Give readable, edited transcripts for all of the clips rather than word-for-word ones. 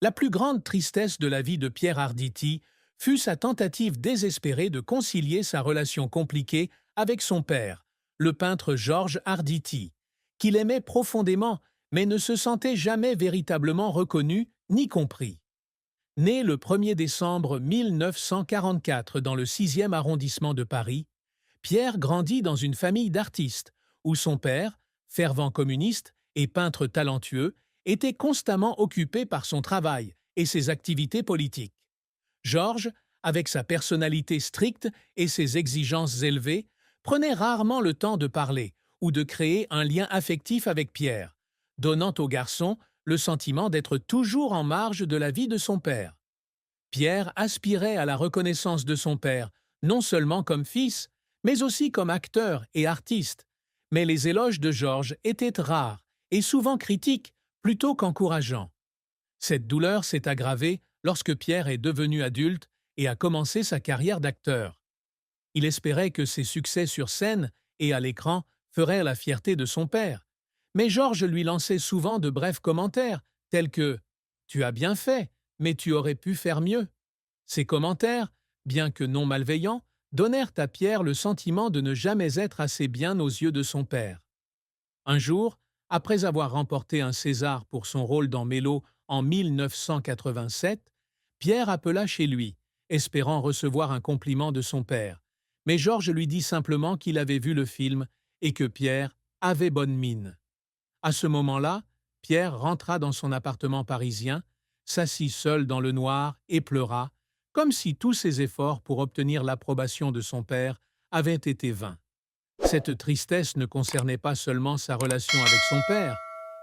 La plus grande tristesse de la vie de Pierre Arditi fut sa tentative désespérée de concilier sa relation compliquée avec son père, le peintre Georges Arditi, qu'il aimait profondément mais ne se sentait jamais véritablement reconnu ni compris. Né le 1er décembre 1944 dans le 6e arrondissement de Paris, Pierre grandit dans une famille d'artistes où son père, fervent communiste et peintre talentueux, était constamment occupé par son travail et ses activités politiques. Georges, avec sa personnalité stricte et ses exigences élevées, prenait rarement le temps de parler ou de créer un lien affectif avec Pierre, donnant au garçon le sentiment d'être toujours en marge de la vie de son père. Pierre aspirait à la reconnaissance de son père, non seulement comme fils, mais aussi comme acteur et artiste. Mais les éloges de Georges étaient rares et souvent critiques plutôt qu'encourageants. Cette douleur s'est aggravée lorsque Pierre est devenu adulte et a commencé sa carrière d'acteur. Il espérait que ses succès sur scène et à l'écran feraient la fierté de son père. Mais Georges lui lançait souvent de brefs commentaires, tels que « Tu as bien fait, mais tu aurais pu faire mieux ». Ces commentaires, bien que non malveillants, donnèrent à Pierre le sentiment de ne jamais être assez bien aux yeux de son père. Un jour, après avoir remporté un César pour son rôle dans Mélo en 1987, Pierre appela chez lui, espérant recevoir un compliment de son père. Mais Georges lui dit simplement qu'il avait vu le film et que Pierre avait bonne mine. À ce moment-là, Pierre rentra dans son appartement parisien, s'assit seul dans le noir et pleura, comme si tous ses efforts pour obtenir l'approbation de son père avaient été vains. Cette tristesse ne concernait pas seulement sa relation avec son père,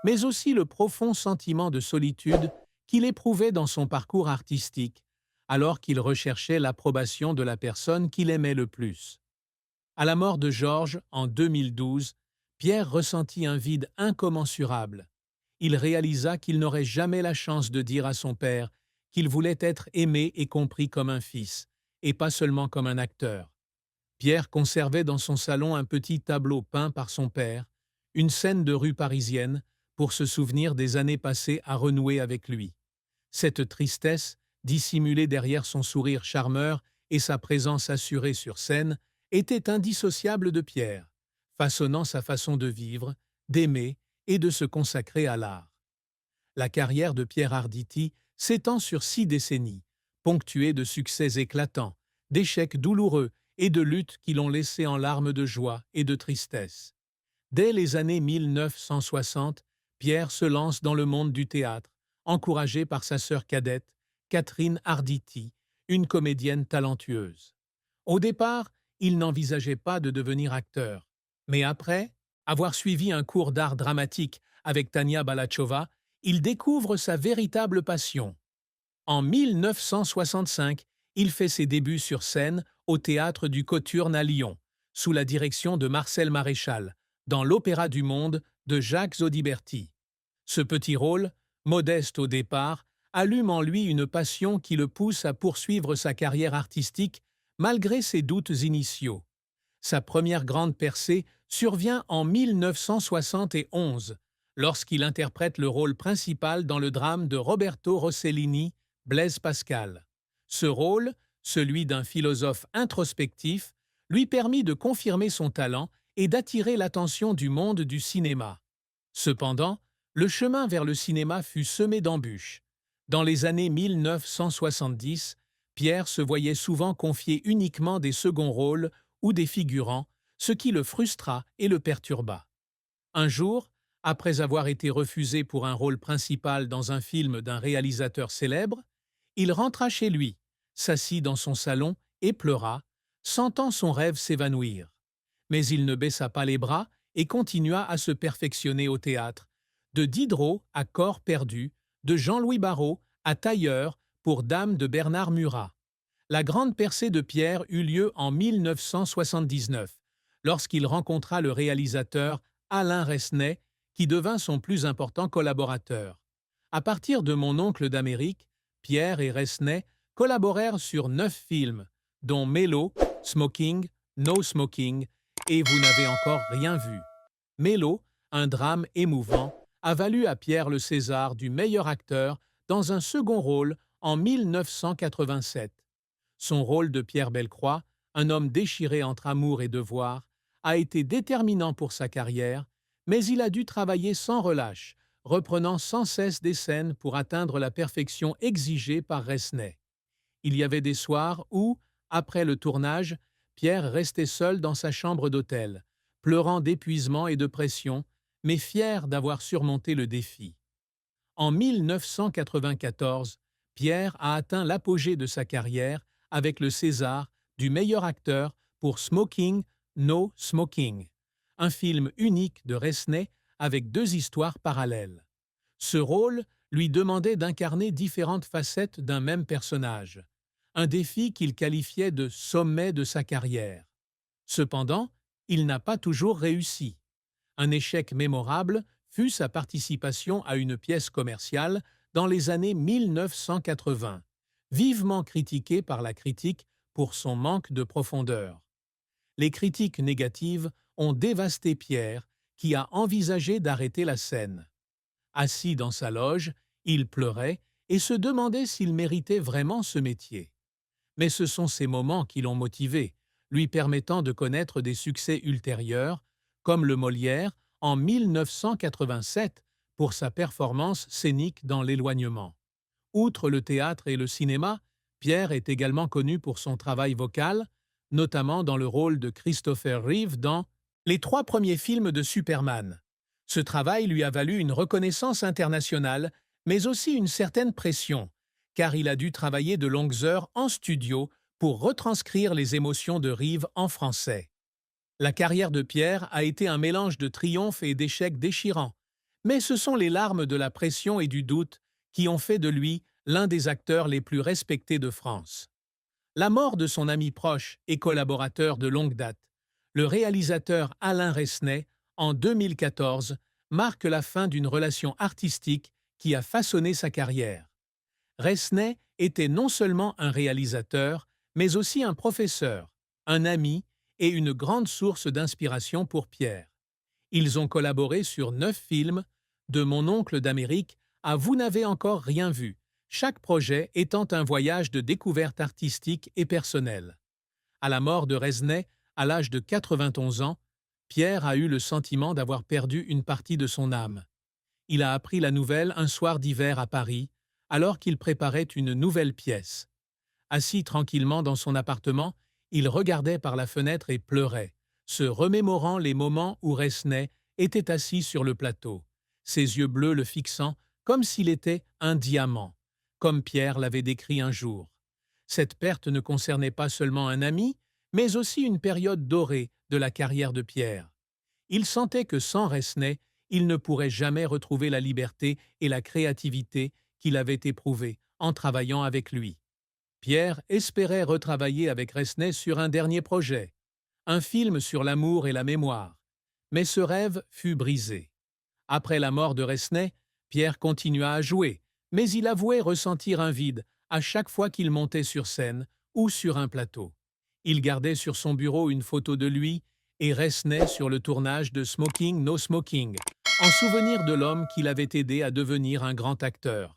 mais aussi le profond sentiment de solitude qu'il éprouvait dans son parcours artistique, alors qu'il recherchait l'approbation de la personne qu'il aimait le plus. À la mort de Georges, en 2012, Pierre ressentit un vide incommensurable. Il réalisa qu'il n'aurait jamais la chance de dire à son père qu'il voulait être aimé et compris comme un fils, et pas seulement comme un acteur. Pierre conservait dans son salon un petit tableau peint par son père, une scène de rue parisienne, pour se souvenir des années passées à renouer avec lui. Cette tristesse, dissimulée derrière son sourire charmeur et sa présence assurée sur scène, était indissociable de Pierre, façonnant sa façon de vivre, d'aimer et de se consacrer à l'art. La carrière de Pierre Arditi s'étend sur 6 décennies, ponctuée de succès éclatants, d'échecs douloureux et de luttes qui l'ont laissé en larmes de joie et de tristesse. Dès les années 1960, Pierre se lance dans le monde du théâtre, encouragé par sa sœur cadette, Catherine Arditi, une comédienne talentueuse. Au départ, il n'envisageait pas de devenir acteur. Mais après avoir suivi un cours d'art dramatique avec Tania Balachova, il découvre sa véritable passion. En 1965, il fait ses débuts sur scène au théâtre du Cothurne à Lyon, sous la direction de Marcel Maréchal, dans l'Opéra du Monde de Jacques Audiberti. Ce petit rôle, modeste au départ, allume en lui une passion qui le pousse à poursuivre sa carrière artistique malgré ses doutes initiaux. Sa première grande percée survient en 1971, lorsqu'il interprète le rôle principal dans le drame de Roberto Rossellini, Blaise Pascal. Ce rôle, celui d'un philosophe introspectif, lui permit de confirmer son talent et d'attirer l'attention du monde du cinéma. Cependant, le chemin vers le cinéma fut semé d'embûches. Dans les années 1970, Pierre se voyait souvent confier uniquement des seconds rôles ou des figurants, ce qui le frustra et le perturba. Un jour, après avoir été refusé pour un rôle principal dans un film d'un réalisateur célèbre, il rentra chez lui, s'assit dans son salon et pleura, sentant son rêve s'évanouir. Mais il ne baissa pas les bras et continua à se perfectionner au théâtre, de Diderot à Corps perdu, de Jean-Louis Barrault à Tailleur pour Dame de Bernard Murat. La grande percée de Pierre eut lieu en 1979, lorsqu'il rencontra le réalisateur Alain Resnais, qui devint son plus important collaborateur. À partir de Mon oncle d'Amérique, Pierre et Resnais collaborèrent sur 9 films, dont Mélo, Smoking, No Smoking et Vous n'avez encore rien vu. Mélo, un drame émouvant, a valu à Pierre le César du meilleur acteur dans un second rôle en 1987. Son rôle de Pierre Bellecroix, un homme déchiré entre amour et devoir, a été déterminant pour sa carrière, mais il a dû travailler sans relâche, reprenant sans cesse des scènes pour atteindre la perfection exigée par Resnais. Il y avait des soirs où, après le tournage, Pierre restait seul dans sa chambre d'hôtel, pleurant d'épuisement et de pression, mais fier d'avoir surmonté le défi. En 1994, Pierre a atteint l'apogée de sa carrière avec le César du meilleur acteur pour Smoking, No Smoking, un film unique de Resnais avec deux histoires parallèles. Ce rôle lui demandait d'incarner différentes facettes d'un même personnage, un défi qu'il qualifiait de sommet de sa carrière. Cependant, il n'a pas toujours réussi. Un échec mémorable fut sa participation à une pièce commerciale dans les années 1980, vivement critiquée par la critique pour son manque de profondeur. Les critiques négatives ont dévasté Pierre, qui a envisagé d'arrêter la scène. Assis dans sa loge, il pleurait et se demandait s'il méritait vraiment ce métier. Mais ce sont ces moments qui l'ont motivé, lui permettant de connaître des succès ultérieurs, comme le Molière en 1987 pour sa performance scénique dans L'Éloignement. Outre le théâtre et le cinéma, Pierre est également connu pour son travail vocal, notamment dans le rôle de Christopher Reeve dans les 3 premiers films de Superman. Ce travail lui a valu une reconnaissance internationale, mais aussi une certaine pression, car il a dû travailler de longues heures en studio pour retranscrire les émotions de Reeve en français. La carrière de Pierre a été un mélange de triomphes et d'échecs déchirants, mais ce sont les larmes de la pression et du doute qui ont fait de lui l'un des acteurs les plus respectés de France. La mort de son ami proche et collaborateur de longue date, le réalisateur Alain Resnais, en 2014, marque la fin d'une relation artistique qui a façonné sa carrière. Resnais était non seulement un réalisateur, mais aussi un professeur, un ami et une grande source d'inspiration pour Pierre. Ils ont collaboré sur 9 films, de Mon oncle d'Amérique à Vous n'avez encore rien vu, chaque projet étant un voyage de découverte artistique et personnelle. À la mort de Resnais, à l'âge de 91 ans, Pierre a eu le sentiment d'avoir perdu une partie de son âme. Il a appris la nouvelle un soir d'hiver à Paris, alors qu'il préparait une nouvelle pièce. Assis tranquillement dans son appartement, il regardait par la fenêtre et pleurait, se remémorant les moments où Resnais était assis sur le plateau, ses yeux bleus le fixant comme s'il était un diamant, comme Pierre l'avait décrit un jour. Cette perte ne concernait pas seulement un ami, mais aussi une période dorée de la carrière de Pierre. Il sentait que sans Resnais, il ne pourrait jamais retrouver la liberté et la créativité qu'il avait éprouvées en travaillant avec lui. Pierre espérait retravailler avec Resnais sur un dernier projet, un film sur l'amour et la mémoire. Mais ce rêve fut brisé. Après la mort de Resnais, Pierre continua à jouer, mais il avouait ressentir un vide à chaque fois qu'il montait sur scène ou sur un plateau. Il gardait sur son bureau une photo de lui et Resnais sur le tournage de Smoking No Smoking, en souvenir de l'homme qui l'avait aidé à devenir un grand acteur.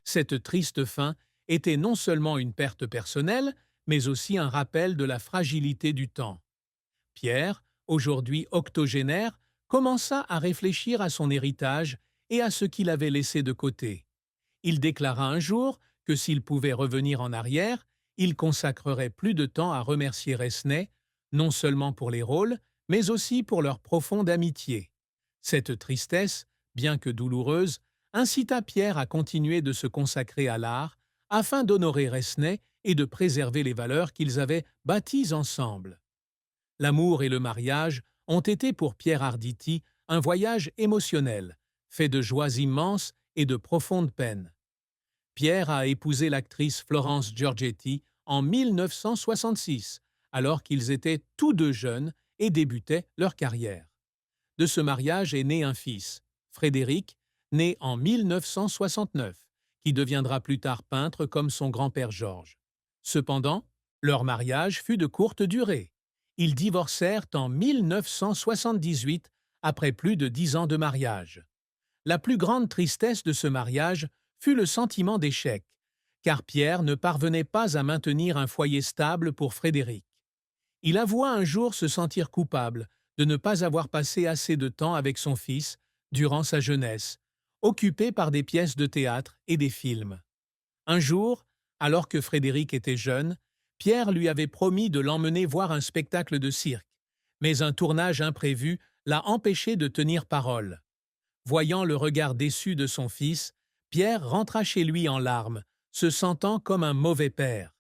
Cette triste fin était non seulement une perte personnelle, mais aussi un rappel de la fragilité du temps. Pierre, aujourd'hui octogénaire, commença à réfléchir à son héritage et à ce qu'il avait laissé de côté. Il déclara un jour que s'il pouvait revenir en arrière, il consacrerait plus de temps à remercier Resnais, non seulement pour les rôles, mais aussi pour leur profonde amitié. Cette tristesse, bien que douloureuse, incita Pierre à continuer de se consacrer à l'art afin d'honorer Resnais et de préserver les valeurs qu'ils avaient bâties ensemble. L'amour et le mariage ont été pour Pierre Arditi un voyage émotionnel, fait de joies immenses et de profondes peines. Pierre a épousé l'actrice Florence Giorgetti en 1966, alors qu'ils étaient tous deux jeunes et débutaient leur carrière. De ce mariage est né un fils, Frédéric, né en 1969, qui deviendra plus tard peintre comme son grand-père Georges. Cependant, leur mariage fut de courte durée. Ils divorcèrent en 1978 après plus de 10 ans de mariage. La plus grande tristesse de ce mariage fut le sentiment d'échec, car Pierre ne parvenait pas à maintenir un foyer stable pour Frédéric. Il avoua un jour se sentir coupable de ne pas avoir passé assez de temps avec son fils durant sa jeunesse, occupé par des pièces de théâtre et des films. Un jour, alors que Frédéric était jeune, Pierre lui avait promis de l'emmener voir un spectacle de cirque, mais un tournage imprévu l'a empêché de tenir parole. Voyant le regard déçu de son fils, Pierre rentra chez lui en larmes, se sentant comme un mauvais père.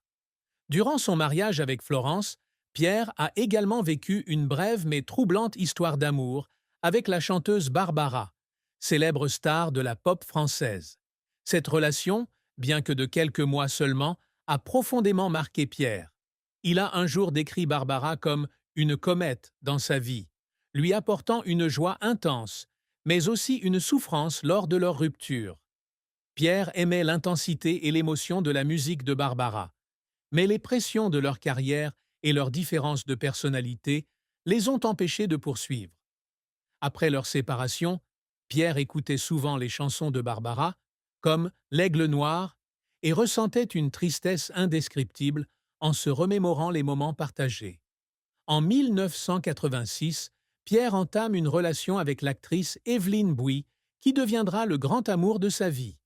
Durant son mariage avec Florence, Pierre a également vécu une brève mais troublante histoire d'amour avec la chanteuse Barbara, célèbre star de la pop française. Cette relation, bien que de quelques mois seulement, a profondément marqué Pierre. Il a un jour décrit Barbara comme une comète dans sa vie, lui apportant une joie intense, mais aussi une souffrance lors de leur rupture. Pierre aimait l'intensité et l'émotion de la musique de Barbara, mais les pressions de leur carrière et leurs différences de personnalité les ont empêchés de poursuivre. Après leur séparation, Pierre écoutait souvent les chansons de Barbara, comme L'Aigle noir, et ressentait une tristesse indescriptible en se remémorant les moments partagés. En 1986, Pierre entame une relation avec l'actrice Evelyne Bouy, qui deviendra le grand amour de sa vie.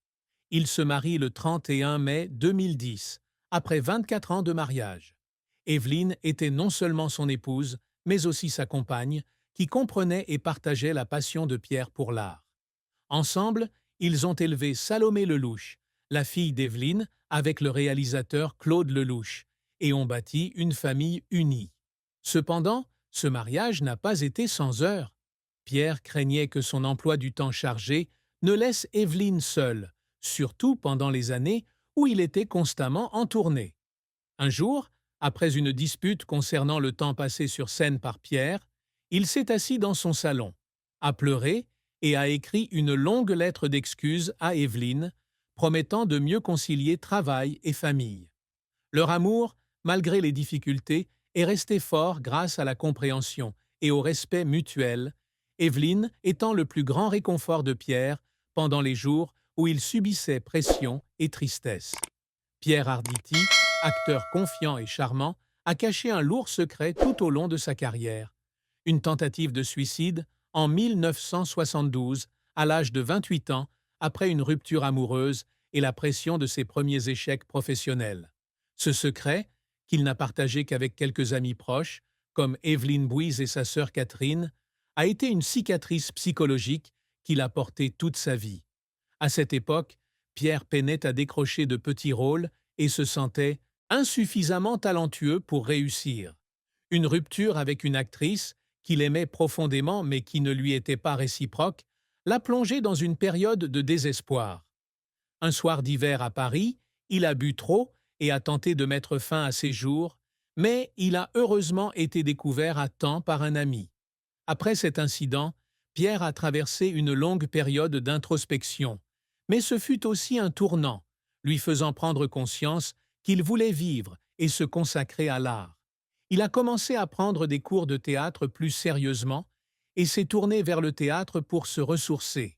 Il se marie le 31 mai 2010, après 24 ans de mariage. Evelyne était non seulement son épouse, mais aussi sa compagne, qui comprenait et partageait la passion de Pierre pour l'art. Ensemble, ils ont élevé Salomé Lelouch, la fille d'Evelyne, avec le réalisateur Claude Lelouch, et ont bâti une famille unie. Cependant, ce mariage n'a pas été sans heurts. Pierre craignait que son emploi du temps chargé ne laisse Evelyne seule, surtout pendant les années où il était constamment en tournée. Un jour, après une dispute concernant le temps passé sur scène par Pierre, il s'est assis dans son salon, a pleuré et a écrit une longue lettre d'excuses à Evelyne, promettant de mieux concilier travail et famille. Leur amour, malgré les difficultés, est resté fort grâce à la compréhension et au respect mutuel, Evelyne étant le plus grand réconfort de Pierre pendant les jours où il subissait pression et tristesse. Pierre Arditi, acteur confiant et charmant, a caché un lourd secret tout au long de sa carrière. Une tentative de suicide en 1972, à l'âge de 28 ans, après une rupture amoureuse et la pression de ses premiers échecs professionnels. Ce secret, qu'il n'a partagé qu'avec quelques amis proches, comme Evelyne Bouy et sa sœur Catherine, a été une cicatrice psychologique qu'il a portée toute sa vie. À cette époque, Pierre peinait à décrocher de petits rôles et se sentait insuffisamment talentueux pour réussir. Une rupture avec une actrice qu'il aimait profondément mais qui ne lui était pas réciproque l'a plongé dans une période de désespoir. Un soir d'hiver à Paris, il a bu trop et a tenté de mettre fin à ses jours, mais il a heureusement été découvert à temps par un ami. Après cet incident, Pierre a traversé une longue période d'introspection, mais ce fut aussi un tournant, lui faisant prendre conscience qu'il voulait vivre et se consacrer à l'art. Il a commencé à prendre des cours de théâtre plus sérieusement et s'est tourné vers le théâtre pour se ressourcer.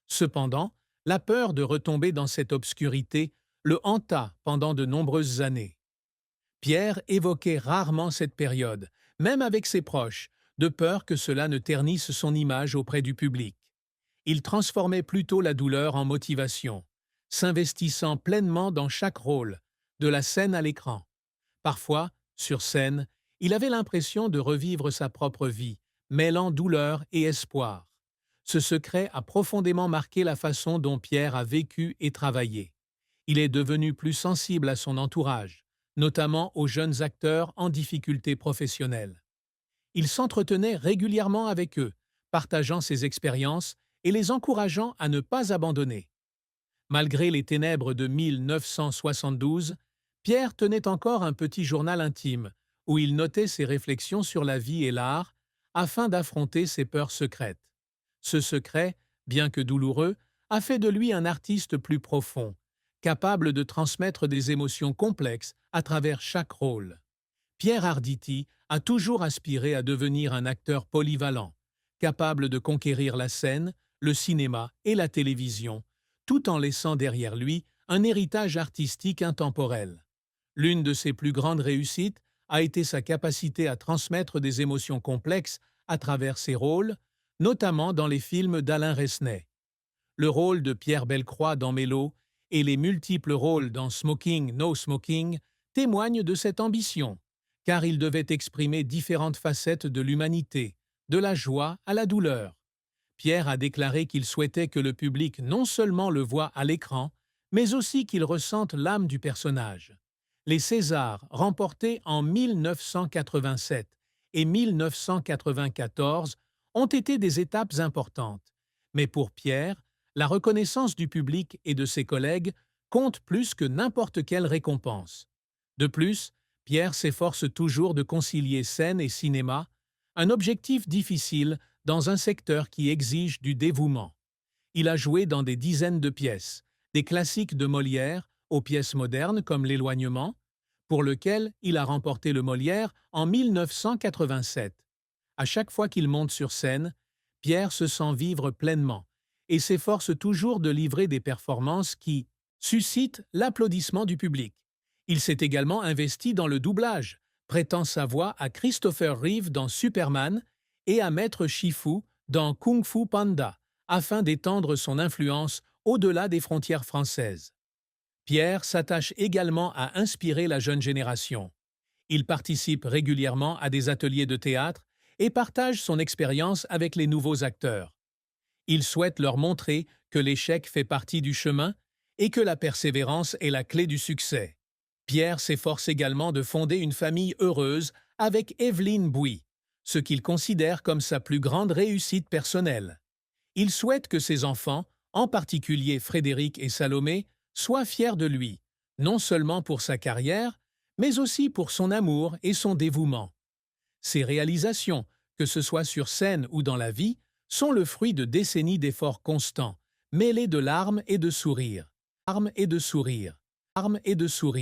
Cependant, la peur de retomber dans cette obscurité le hanta pendant de nombreuses années. Pierre évoquait rarement cette période, même avec ses proches, de peur que cela ne ternisse son image auprès du public. Il transformait plutôt la douleur en motivation, s'investissant pleinement dans chaque rôle, de la scène à l'écran. Parfois, sur scène, il avait l'impression de revivre sa propre vie, mêlant douleur et espoir. Ce secret a profondément marqué la façon dont Pierre a vécu et travaillé. Il est devenu plus sensible à son entourage, notamment aux jeunes acteurs en difficulté professionnelle. Il s'entretenait régulièrement avec eux, partageant ses expériences et les encourageant à ne pas abandonner. Malgré les ténèbres de 1972, Pierre tenait encore un petit journal intime où il notait ses réflexions sur la vie et l'art afin d'affronter ses peurs secrètes. Ce secret, bien que douloureux, a fait de lui un artiste plus profond, capable de transmettre des émotions complexes à travers chaque rôle. Pierre Arditi a toujours aspiré à devenir un acteur polyvalent, capable de conquérir la scène, le cinéma et la télévision, tout en laissant derrière lui un héritage artistique intemporel. L'une de ses plus grandes réussites a été sa capacité à transmettre des émotions complexes à travers ses rôles, notamment dans les films d'Alain Resnais. Le rôle de Pierre Bellecroix dans Mélo et les multiples rôles dans Smoking, No Smoking témoignent de cette ambition, car il devait exprimer différentes facettes de l'humanité, de la joie à la douleur. Pierre a déclaré qu'il souhaitait que le public non seulement le voie à l'écran, mais aussi qu'il ressente l'âme du personnage. Les Césars, remportés en 1987 et 1994, ont été des étapes importantes. Mais pour Pierre, la reconnaissance du public et de ses collègues compte plus que n'importe quelle récompense. De plus, Pierre s'efforce toujours de concilier scène et cinéma, un objectif difficile dans un secteur qui exige du dévouement. Il a joué dans des dizaines de pièces, des classiques de Molière aux pièces modernes comme L'Éloignement, pour lequel il a remporté le Molière en 1987. À chaque fois qu'il monte sur scène, Pierre se sent vivre pleinement et s'efforce toujours de livrer des performances qui suscitent l'applaudissement du public. Il s'est également investi dans le doublage, prêtant sa voix à Christopher Reeve dans Superman et à Maître Shifu dans Kung Fu Panda, afin d'étendre son influence au-delà des frontières françaises. Pierre s'attache également à inspirer la jeune génération. Il participe régulièrement à des ateliers de théâtre et partage son expérience avec les nouveaux acteurs. Il souhaite leur montrer que l'échec fait partie du chemin et que la persévérance est la clé du succès. Pierre s'efforce également de fonder une famille heureuse avec Evelyne Bouy, ce qu'il considère comme sa plus grande réussite personnelle. Il souhaite que ses enfants, en particulier Frédéric et Salomé, soient fiers de lui, non seulement pour sa carrière, mais aussi pour son amour et son dévouement. Ses réalisations, que ce soit sur scène ou dans la vie, sont le fruit de décennies d'efforts constants, mêlés de larmes et de sourires. Larmes et de sourires. Larmes et de sourires.